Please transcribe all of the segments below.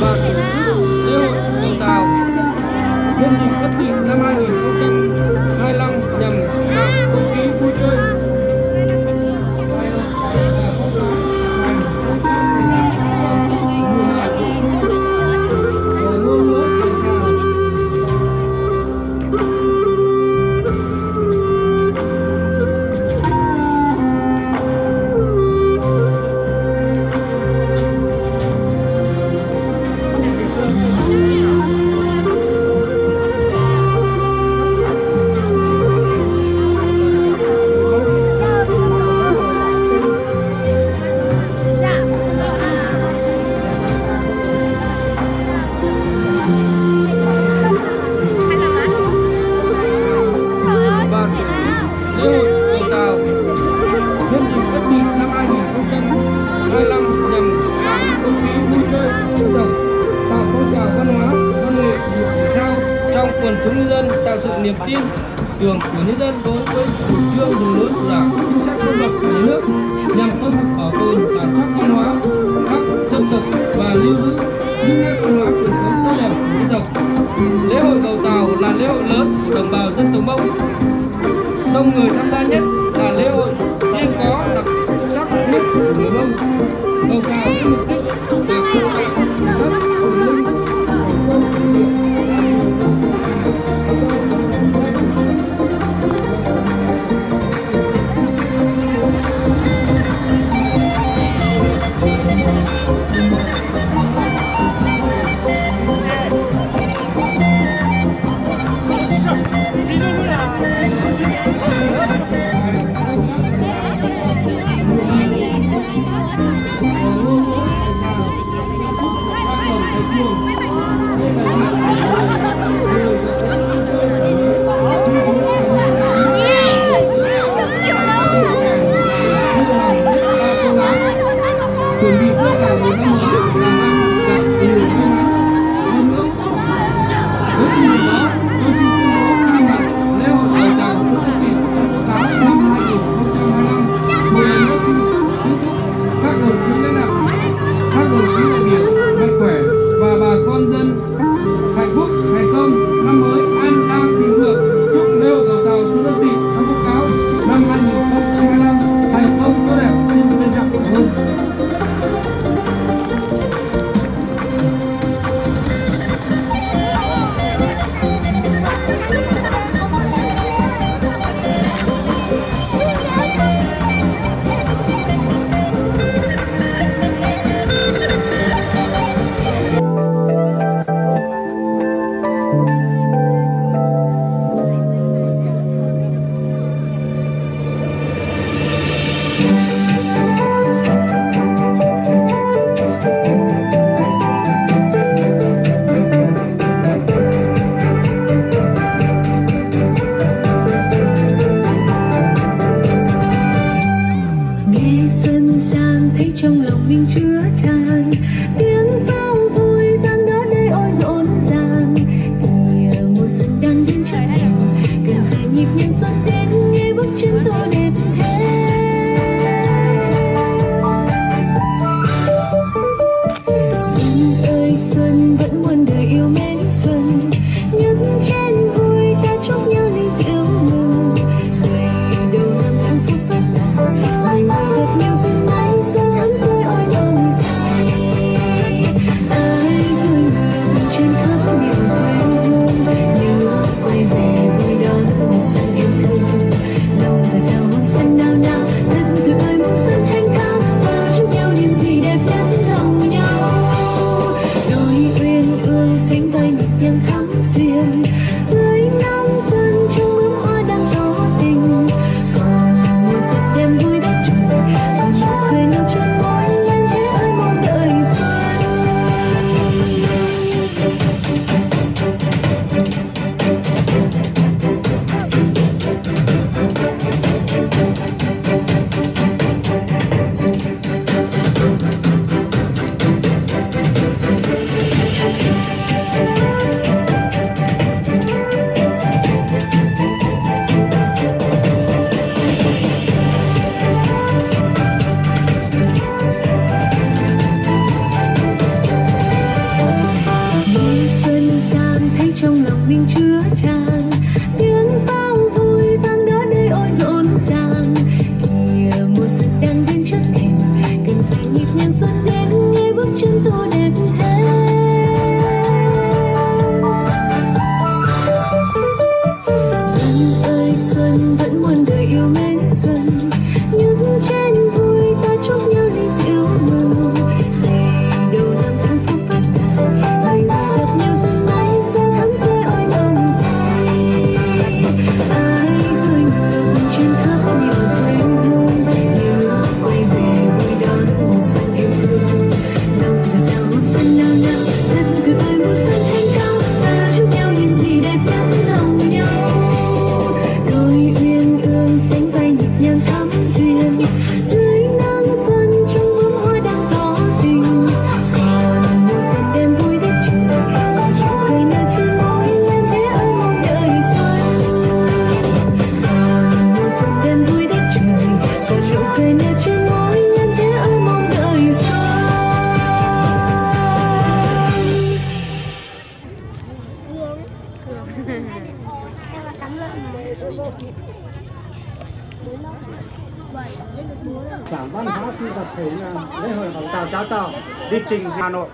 và tổ chức lễ hội cầu Tàu nhân dịp Giáp Thìn năm 2025 nhằm tạo không khí vui chơi lễ hội cầu Tàu nhân dịp Giáp Thìn năm 2025 nhằm tạo không khí vui chơi sôi động, tạo phong trào văn hóa, văn nghệ, thể thao trong quần chúng nhân dân, tạo sự niềm tin tưởng của nhân dân đối với chủ trương đường lối của Đảng, chính sách pháp luật của nhà nước nhằm khôi phục bảo tồn bản sắc văn hóa các dân tộc và lưu giữ những nét văn hóa truyền thống tốt đẹp của dân tộc. Lễ hội cầu Tàu là lễ hội lớn của đồng bào dân tộc Mông. Đông người tham gia nhất là lễ hội riêng có đặc sắc nhất của người Mông. Cầu Tàu với mục đích là khơi dậy khát vọng hồn linh chuẩn bị bước vào mùa năm mới làm ăn gặp nhiều may mắn hơn nữa. Với tình hình đó, tôi xin tuyên bố khai mạc lễ hội cầu Tàu Xuân Giáp Thìn tháng 8 năm 2025 một lần nữa xin chúc các đồng chí lãnh đạo, các đồng chí đại biểu mạnh khỏe và bà con dân hạnh phúc, thành công, năm mới an khang thịnh vượng. Chúc lễ hội cầu Tàu Xuân Giáp Thìn năm Quốc Cáo năm 2025 thành công tốt đẹp. Xin trân trọng cảm ơn. Trong lòng mình chứa tràn tiếng pháo vui vang đó đây ôi rộn ràng, thì mùa xuân đang đến trở lại gần giờ nhịp nhàng xuân đến nghe bước chân tô đẹp thế. Xuân ơi xuân vẫn muôn đời yêu mến xuân, những chén vui ta chúc nhau ly rượu mừng, ngày đầu năm hạnh phúc phát tài, người người gặp nhau xuân mãi xuân ấm tươi ôi non dài. Ai rồi ngàn trên khắp miền quê hương, nhớ quay về vui đón mùa xuân yêu thương. Lòng giờ sao mùa xuân nào nào, thật tuyệt vời mùa xuân thanh cao, ta chúc nhau điều gì đẹp nhất lòng nhau. Đôi tập thể là lễ hội Hồng Tàu Cháo Tàu đi trình Hà Nội.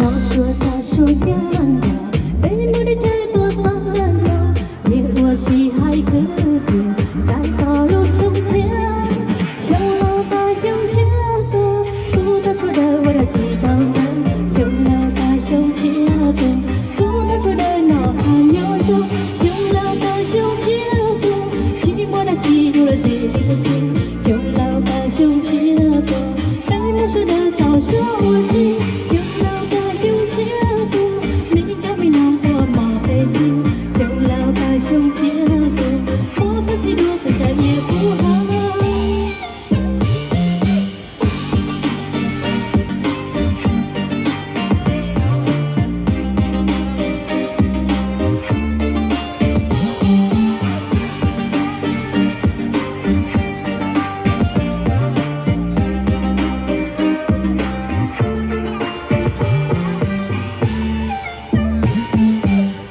nó xua ta xua nhang đà bên mưa để chơi tua sóng lần đầu biết mùa gì hay cứ tiền tại có lúc sống chia trong lâu ta trong chia tu ta xua đời qua là chỉ đau đớn trong lâu ta trong chia tu ta xua đời nọ hàng nhau chung trong lâu ta trong chia chỉ muốn là chỉ dù là gì thì không chỉ trong lâu ta trong chia bên mưa xua đời tao xua gì trong lâu ta trong chia mình cả mình nào có mò về gì trong lâu ta trong chia có cái gì được phải trải nghiệm của hắn.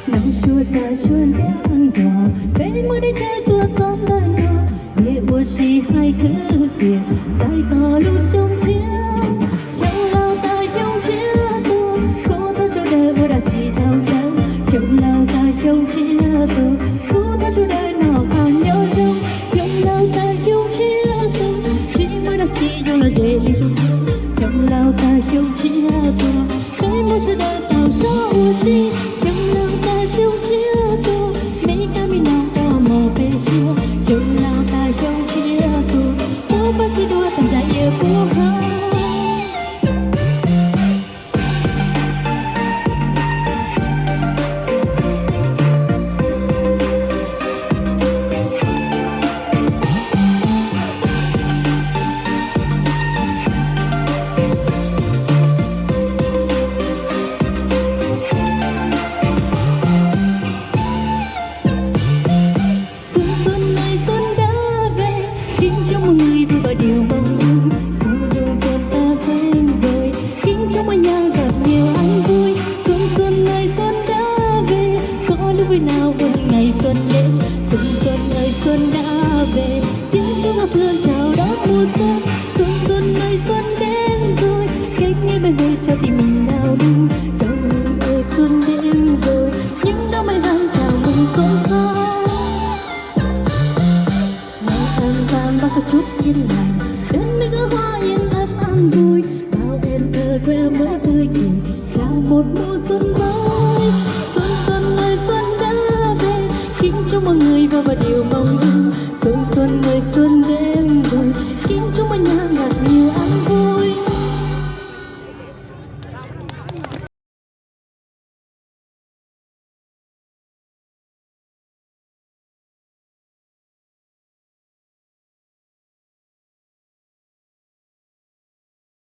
Nắng xua ta xua nhang đỏ bên mưa để chơi tua gió lần đầu biết mùa gì hay cứ tiền tại có lúc sống chia trong lâu ta trong chia tu cô ta xua đời mưa đã chỉ đau đớn trong lâu ta trong chia tu cô ta xua đời nào hàng nhau chung trong lâu ta trong chia tu chỉ mưa đã chỉ dù là để đi chung trong lâu ta trong chia tu bên mưa xua đời tao xua gì trong lâu ta trong chia tu mấy cái mình nào có mò về xưa trong lâu ta trong chia tu có bất kỳ đua tầm trái yêu của hắn. Xuân xuân ơi xuân đã về khiến cho mọi người vui và điều mong muốn trong đường xuân ta quen rồi khiến cho mọi nhà gặp nhiều an vui. Xuân xuân ơi xuân đã về có lúc vui nào hơn ngày xuân đến. Xuân xuân ơi xuân đã về tiếng cho giao thương chào đón mùa xuân. Xuân xuân ơi xuân đến rồi cách nghe bên người cho tim mình đau đớn. Trong ơi xuân đến rồi những đóa mai vàng chào mừng xuân sang. Màu vàng vàng bao có chút yên lành đến nơi có hoa yên ấm an vui bao em thơ quê mới tươi cười chào một mùa xuân mới. Xuân xuân ơi xuân đã về khiến cho mọi người vui và điều mong ước. Xuân xuân ơi xuân đến rồi khiến cho mọi nhà gặp nhiều